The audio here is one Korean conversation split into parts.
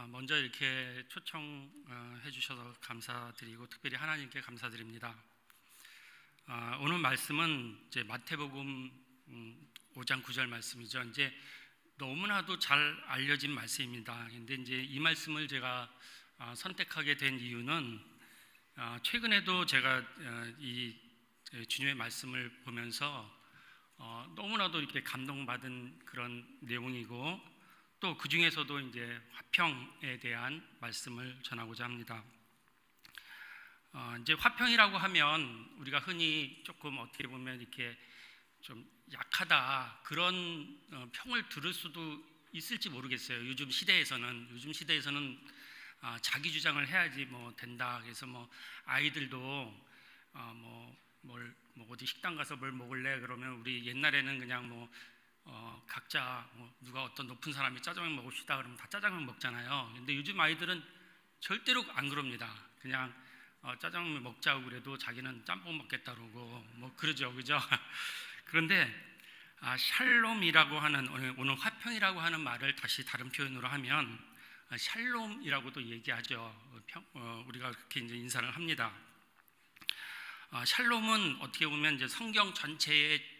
먼저 이렇게 초청해 주셔서 감사드리고 특별히 하나님께 감사드립니다. 오늘 말씀은 이제 마태복음 5장 9절 말씀이죠. 이제 너무나도 잘 알려진 말씀입니다. 근데 이제 이 말씀을 제가 선택하게 된 이유는 최근에도 제가 이 주님의 말씀을 보면서 너무나도 이렇게 감동받은 그런 내용이고 또 그 중에서도 이제 화평에 대한 말씀을 전하고자 합니다. 이제 화평이라고 하면 우리가 흔히 조금 어떻게 보면 이렇게 좀 약하다 그런 평을 들을 수도 있을지 모르겠어요. 요즘 시대에서는 자기 주장을 해야지 뭐 된다. 그래서 뭐 아이들도 어디 식당 가서 뭘 먹을래? 그러면 우리 옛날에는 그냥 각자 누가 어떤 높은 사람이 짜장면 먹읍시다 그러면 다 짜장면 먹잖아요. 근데 요즘 아이들은 절대로 안 그럽니다. 그냥 짜장면 먹자고 그래도 자기는 짬뽕 먹겠다 그러고 그러죠, 그죠? 그런데 샬롬이라고 하는 오늘 화평이라고 하는 말을 다시 다른 표현으로 하면 샬롬이라고도 얘기하죠. 우리가 그렇게 이제 인사를 합니다. 샬롬은 어떻게 보면 이제 성경 전체에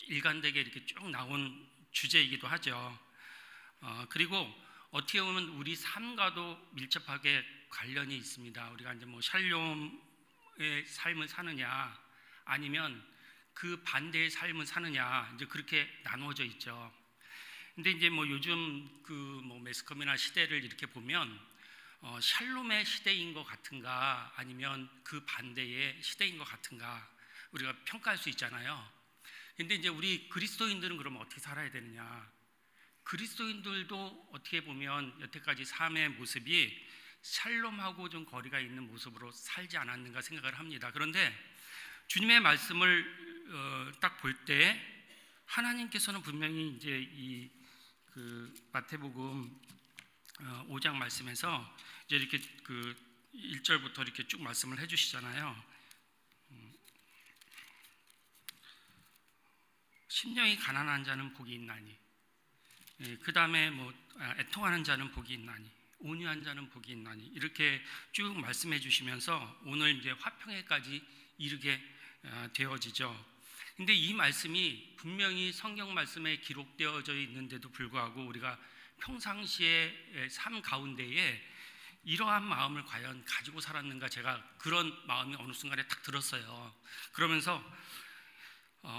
일관되게 이렇게 쭉 나온 주제이기도 하죠. 그리고 어떻게 보면 우리 삶과도 밀접하게 관련이 있습니다. 우리가 이제 샬롬의 삶을 사느냐 아니면 그 반대의 삶을 사느냐 이제 그렇게 나누어져 있죠. 근데 이제 요즘 매스컴이나 시대를 이렇게 보면 샬롬의 시대인 것 같은가 아니면 그 반대의 시대인 것 같은가 우리가 평가할 수 있잖아요. 근데 이제 우리 그리스도인들은 그러면 어떻게 살아야 되느냐? 그리스도인들도 어떻게 보면 여태까지 삶의 모습이 샬롬하고 좀 거리가 있는 모습으로 살지 않았는가 생각을 합니다. 그런데 주님의 말씀을 딱 볼 때 하나님께서는 분명히 이제 마태복음 5장 말씀에서 이제 이렇게 1절부터 이렇게 쭉 말씀을 해주시잖아요. 심령이 가난한 자는 복이 있나니, 그 다음에 애통하는 자는 복이 있나니, 온유한 자는 복이 있나니 이렇게 쭉 말씀해 주시면서 오늘 이제 화평에까지 이르게 되어지죠. 근데 이 말씀이 분명히 성경 말씀에 기록되어져 있는데도 불구하고 우리가 평상시의 삶 가운데에 이러한 마음을 과연 가지고 살았는가 제가 그런 마음이 어느 순간에 딱 들었어요. 그러면서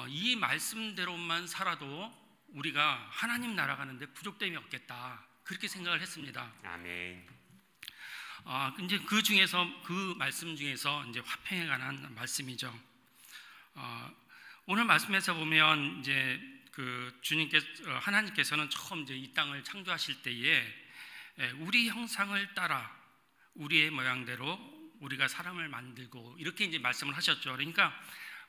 이 말씀대로만 살아도 우리가 하나님 나라 가는데 부족됨이 없겠다 그렇게 생각을 했습니다. 아멘. 이제 그 중에서 그 말씀 중에서 이제 화평에 관한 말씀이죠. 오늘 말씀에서 보면 이제 하나님께서는 처음 이제 이 땅을 창조하실 때에 우리 형상을 따라 우리의 모양대로 우리가 사람을 만들고 이렇게 이제 말씀을 하셨죠. 그러니까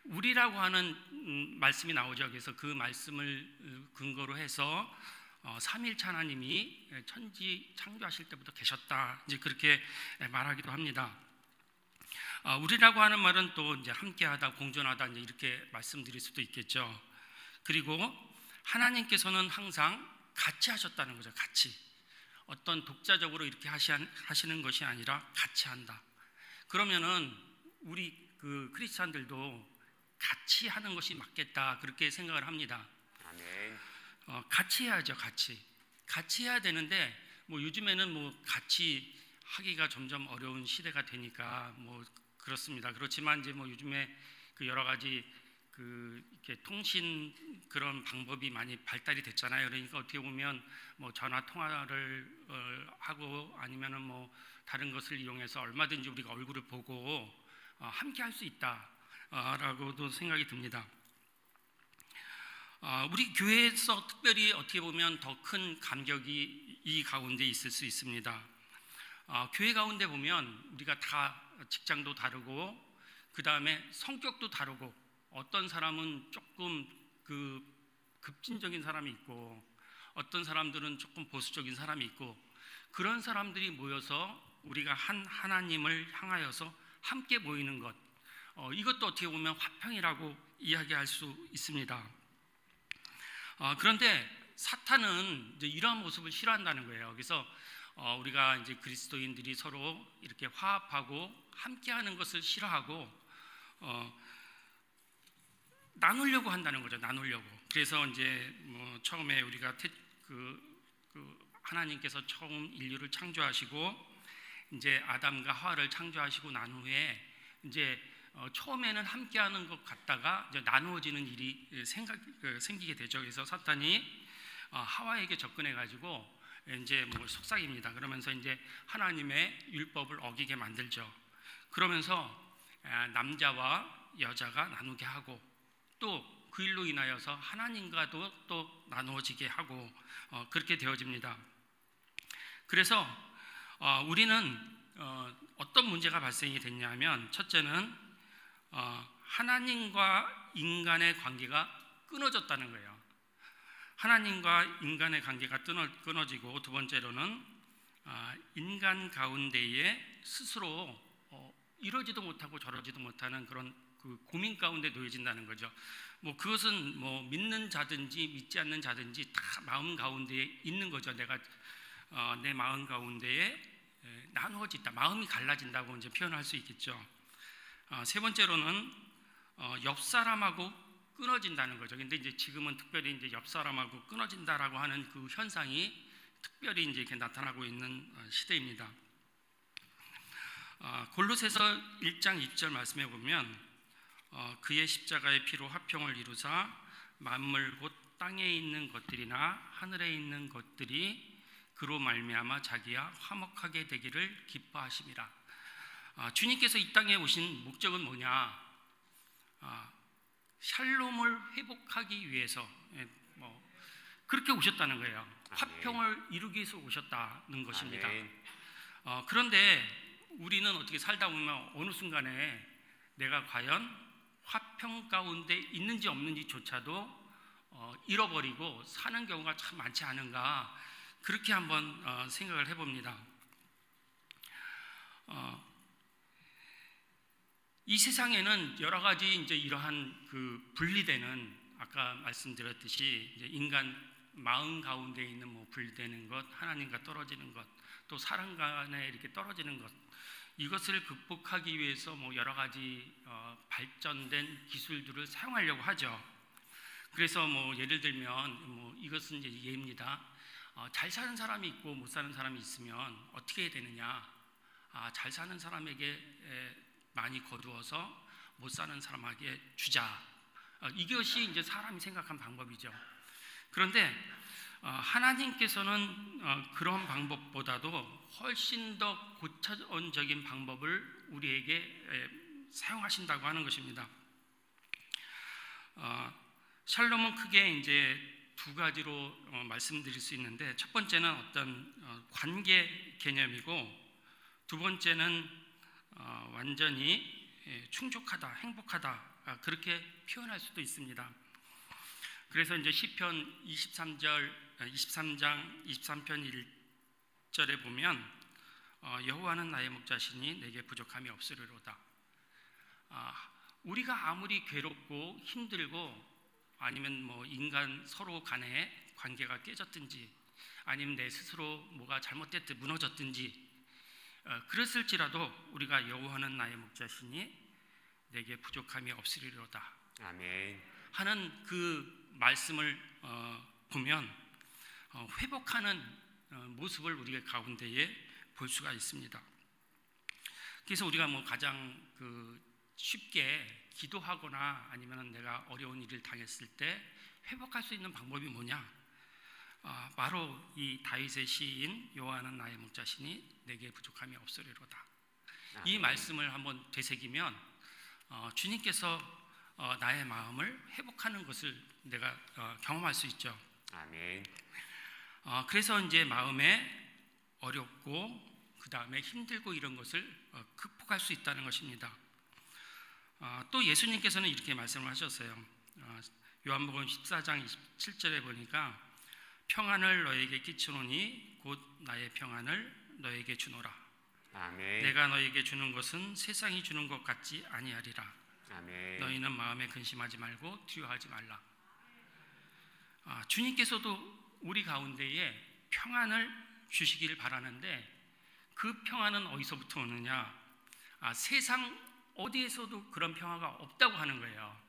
우리라고 하는 말씀이 나오죠. 그래서 그 말씀을 근거로 해서 삼위일체 하나님이 천지 창조하실 때부터 계셨다. 이제 그렇게 말하기도 합니다. 우리라고 하는 말은 또 이제 함께하다, 공존하다 이제 이렇게 말씀드릴 수도 있겠죠. 그리고 하나님께서는 항상 같이 하셨다는 거죠. 같이 어떤 독자적으로 이렇게 하시는 것이 아니라 같이 한다. 그러면은 우리 크리스찬들도 같이 하는 것이 맞겠다 그렇게 생각을 합니다. 아멘. 같이 해야죠. 같이 해야 되는데 요즘에는 같이 하기가 점점 어려운 시대가 되니까 그렇습니다. 그렇지만 이제 요즘에 여러 가지 이렇게 통신 그런 방법이 많이 발달이 됐잖아요. 그러니까 어떻게 보면 전화 통화를 하고 아니면은 다른 것을 이용해서 얼마든지 우리가 얼굴을 보고 함께 할 수 있다라고도 생각이 듭니다. 우리 교회에서 특별히 어떻게 보면 더 큰 감격이 이 가운데 있을 수 있습니다. 교회 가운데 보면 우리가 다 직장도 다르고 그 다음에 성격도 다르고 어떤 사람은 조금 급진적인 사람이 있고 어떤 사람들은 조금 보수적인 사람이 있고 그런 사람들이 모여서 우리가 한 하나님을 향하여서 함께 모이는 것 이것도 어떻게 보면 화평이라고 이야기할 수 있습니다. 그런데 사탄은 이제 이러한 모습을 싫어한다는 거예요. 그래서 우리가 이제 그리스도인들이 서로 이렇게 화합하고 함께하는 것을 싫어하고 나누려고 한다는 거죠. 나누려고. 그래서 이제 처음에 우리가 하나님께서 처음 인류를 창조하시고 이제 아담과 하와를 창조하시고 난 후에 이제 처음에는 함께하는 것 같다가 이제 나누어지는 일이 생기게 되죠. 그래서 사탄이 하와에게 접근해 가지고 이제 속삭입니다. 그러면서 이제 하나님의 율법을 어기게 만들죠. 그러면서 남자와 여자가 나누게 하고 또 그 일로 인하여서 하나님과도 또 나누어지게 하고 그렇게 되어집니다. 그래서 우리는 어떤 문제가 발생이 됐냐면 첫째는 하나님과 인간의 관계가 끊어졌다는 거예요. 하나님과 인간의 관계가 끊어지고 두 번째로는 인간 가운데에 스스로 이러지도 못하고 저러지도 못하는 그런 그 고민 가운데 놓여진다는 거죠. 그것은 믿는 자든지 믿지 않는 자든지 다 마음 가운데에 있는 거죠. 내가 내 마음 가운데에 나누어진다, 마음이 갈라진다고 이제 표현할 수 있겠죠. 세 번째로는 옆 사람하고 끊어진다는 거죠. 근데 이제 지금은 특별히 이제 옆 사람하고 끊어진다라고 하는 그 현상이 특별히 이제 이렇게 나타나고 있는 시대입니다. 골로새서 1장 2절 말씀해 보면 그의 십자가의 피로 화평을 이루사 만물 곧 땅에 있는 것들이나 하늘에 있는 것들이 그로 말미암아 자기와 화목하게 되기를 기뻐하심이라. 주님께서 이 땅에 오신 목적은 뭐냐? 샬롬을 회복하기 위해서 그렇게 오셨다는 거예요. 화평을 이루기 위해서 오셨다는 것입니다. 그런데 우리는 어떻게 살다 보면 어느 순간에 내가 과연 화평 가운데 있는지 없는지조차도 잃어버리고 사는 경우가 참 많지 않은가, 그렇게 한번 생각을 해봅니다. 이 세상에는 여러 가지 이제 이러한 그 분리되는, 아까 말씀드렸듯이 이제 인간 마음 가운데 있는 분리되는 것, 하나님과 떨어지는 것, 또 사람 간에 이렇게 떨어지는 것, 이것을 극복하기 위해서 여러 가지 발전된 기술들을 사용하려고 하죠. 그래서 예를 들면 이것은 이제 예입니다. 잘 사는 사람이 있고 못 사는 사람이 있으면 어떻게 해야 되느냐? 잘 사는 사람에게 많이 거두어서 못 사는 사람에게 주자. 이것이 이제 사람이 생각한 방법이죠. 그런데 하나님께서는 그런 방법보다도 훨씬 더 고차원적인 방법을 우리에게 사용하신다고 하는 것입니다. 샬롬은 크게 이제 두 가지로 말씀드릴 수 있는데, 첫 번째는 어떤 관계 개념이고, 두 번째는 완전히 충족하다, 행복하다, 그렇게 표현할 수도 있습니다. 그래서 이제 시편 23장 23편 1절에 보면 여호와는 나의 목자시니 내게 부족함이 없으리로다. 우리가 아무리 괴롭고 힘들고 아니면 인간 서로 간에 관계가 깨졌든지 아니면 내 스스로 뭐가 잘못됐든 무너졌든지 그랬을지라도 우리가 여호와는 나의 목자시니 내게 부족함이 없으리로다. 아멘. 하는 그 말씀을 보면 회복하는 모습을 우리의 가운데에 볼 수가 있습니다. 그래서 우리가 가장 쉽게 기도하거나 아니면 내가 어려운 일을 당했을 때 회복할 수 있는 방법이 뭐냐? 바로 이 다윗의 시인 여호와는 나의 목자시니 내게 부족함이 없으리로다. 이 말씀을 한번 되새기면 주님께서 나의 마음을 회복하는 것을 내가 경험할 수 있죠. 아멘. 그래서 이제 마음에 어렵고 그 다음에 힘들고 이런 것을 극복할 수 있다는 것입니다. 또 예수님께서는 이렇게 말씀을 하셨어요. 요한복음 14장 27절에 보니까 평안을 너에게 끼치노니 곧 나의 평안을 너에게 주노라. 아멘. 내가 너에게 주는 것은 세상이 주는 것 같지 아니하리라. 아멘. 너희는 마음에 근심하지 말고 두려워하지 말라. 주님께서도 우리 가운데에 평안을 주시길 바라는데 그 평안은 어디서부터 오느냐? 세상 어디에서도 그런 평화가 없다고 하는 거예요.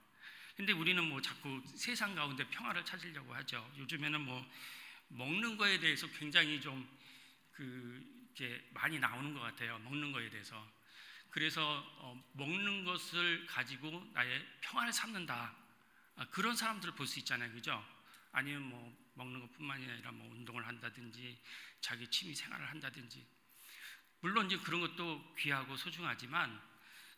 근데 우리는 뭐 자꾸 세상 가운데 평화를 찾으려고 하죠. 요즘에는 뭐 먹는 거에 대해서 굉장히 좀 이렇게 많이 나오는 것 같아요. 먹는 거에 대해서. 그래서 먹는 것을 가지고 나의 평화를 삼는다. 그런 사람들을 볼 수 있잖아요, 그죠? 아니면 뭐 먹는 것뿐만이 아니라 뭐 운동을 한다든지 자기 취미 생활을 한다든지. 물론 이제 그런 것도 귀하고 소중하지만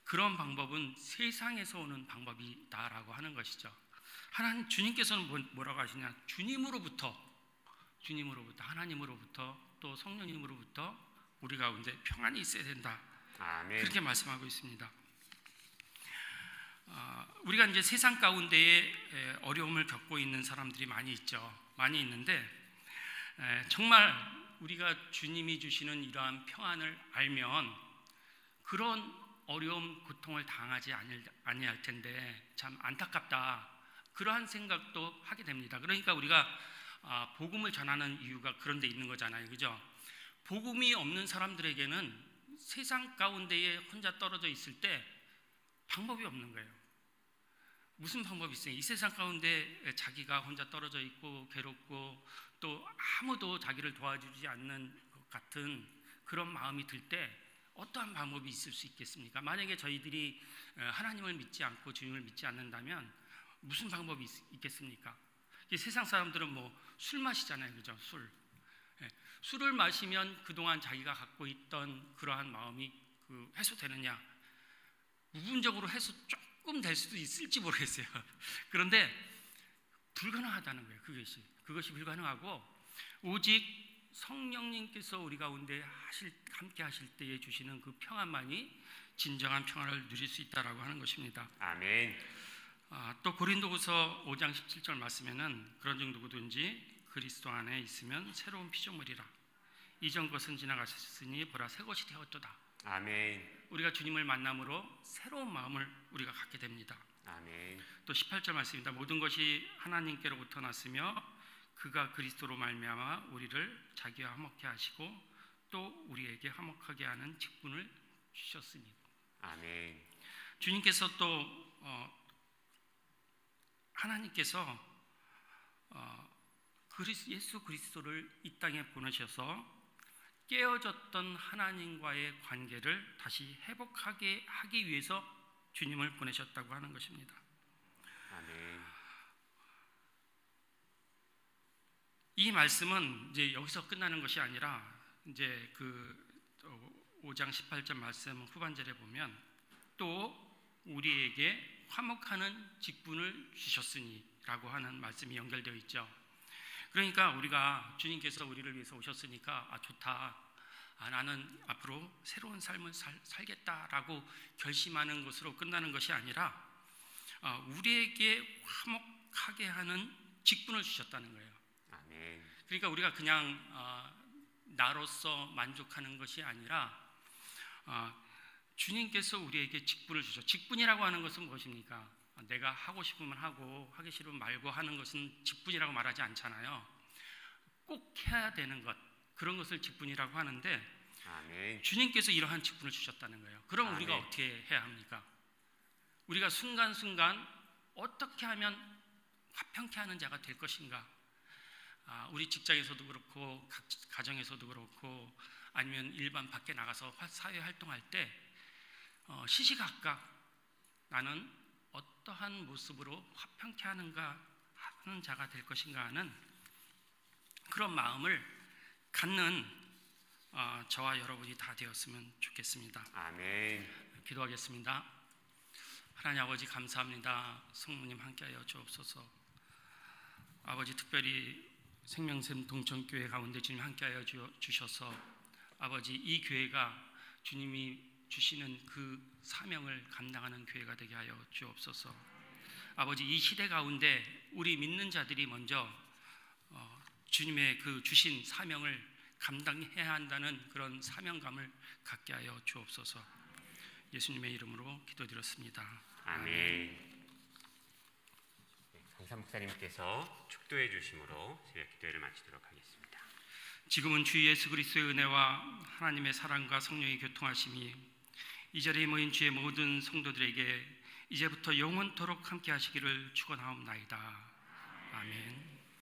그런 방법은 세상에서 오는 방법이다라고 하는 것이죠. 하나님 주님께서는 뭐라고 하시냐? 주님으로부터 하나님으로부터 또 성령님으로부터 우리 가운데 평안이 있어야 된다. 아멘. 그렇게 말씀하고 있습니다. 우리가 이제 세상 가운데에 어려움을 겪고 있는 사람들이 많이 있죠. 많이 있는데 정말 우리가 주님이 주시는 이러한 평안을 알면 그런 어려움, 고통을 당하지 아니할 텐데 참 안타깝다. 그러한 생각도 하게 됩니다. 그러니까 우리가 복음을 전하는 이유가 그런 데 있는 거잖아요, 그죠? 복음이 없는 사람들에게는 세상 가운데에 혼자 떨어져 있을 때 방법이 없는 거예요. 무슨 방법이 있어요? 이 세상 가운데 자기가 혼자 떨어져 있고 괴롭고 또 아무도 자기를 도와주지 않는 것 같은 그런 마음이 들 때 어떠한 방법이 있을 수 있겠습니까? 만약에 저희들이 하나님을 믿지 않고 주님을 믿지 않는다면 무슨 방법이 있겠습니까? 세상 사람들은 뭐 술 마시잖아요, 그죠? 술을 마시면 그동안 자기가 갖고 있던 그러한 마음이 해소되느냐? 부분적으로 해소 조금 될 수도 있을지 모르겠어요. 그런데 불가능하다는 거예요. 그것이 불가능하고 오직 성령님께서 우리 가운데 함께 하실 때에 주시는 그 평안만이 진정한 평안을 누릴 수 있다라고 하는 것입니다. 아멘. 또 고린도후서 5장 17절 말씀에는 그런 중 누구든지 그리스도 안에 있으면 새로운 피조물이라. 이전 것은 지나가셨으니 보라 새 것이 되었도다. 아멘. 우리가 주님을 만남으로 새로운 마음을 우리가 갖게 됩니다. 아멘. 또 18절 말씀입니다. 모든 것이 하나님께로부터 났으며 그가 그리스도로 말미암아 우리를 자기와 화목케 하시고 또 우리에게 화목하게 하는 직분을 주셨으니. 아멘. 주님께서 또 하나님께서 예수 그리스도를 이 땅에 보내셔서 깨어졌던 하나님과의 관계를 다시 회복하게 하기 위해서 주님을 보내셨다고 하는 것입니다. 아멘. 이 말씀은 이제 여기서 끝나는 것이 아니라 이제 그 5장 18절 말씀 후반절에 보면 또 우리에게 화목하는 직분을 주셨으니라고 하는 말씀이 연결되어 있죠. 그러니까 우리가 주님께서 우리를 위해서 오셨으니까 좋다. 나는 앞으로 새로운 삶을 살겠다라고 결심하는 것으로 끝나는 것이 아니라 우리에게 화목하게 하는 직분을 주셨다는 거예요. 아멘. 그러니까 우리가 그냥 나로서 만족하는 것이 아니라 주님께서 우리에게 직분을 주셨죠. 직분이라고 하는 것은 무엇입니까? 내가 하고 싶으면 하고 하기 싫으면 말고 하는 것은 직분이라고 말하지 않잖아요. 꼭 해야 되는 것, 그런 것을 직분이라고 하는데 아멘. 주님께서 이러한 직분을 주셨다는 거예요. 그럼 아멘. 우리가 어떻게 해야 합니까? 우리가 순간순간 어떻게 하면 화평케 하는 자가 될 것인가? 우리 직장에서도 그렇고 가정에서도 그렇고 아니면 일반 밖에 나가서 사회 활동할 때 시시각각 나는 어떠한 모습으로 화평케 하는가 하는 자가 될 것인가 하는 그런 마음을 갖는 저와 여러분이 다 되었으면 좋겠습니다. 아멘. 기도하겠습니다. 하나님 아버지 감사합니다. 성모님 함께하여 주옵소서. 아버지 특별히 생명샘 동천교회 가운데 주님 함께하여 주셔서 아버지 이 교회가 주님이 주시는 그 사명을 감당하는 교회가 되게 하여 주옵소서. 아버지 이 시대 가운데 우리 믿는 자들이 먼저 주님의 그 주신 사명을 감당해야 한다는 그런 사명감을 갖게 하여 주옵소서. 예수님의 이름으로 기도드렸습니다. 아멘. 강사 목사님께서 축도해 주심으로 새벽 기도회를 마치도록 하겠습니다. 지금은 주 예수 그리스도의 은혜와 하나님의 사랑과 성령의 교통하심이 이 자리에 모인 주의 모든 성도들에게 이제부터 영원토록 함께 하시기를 축원하옵나이다. 아멘.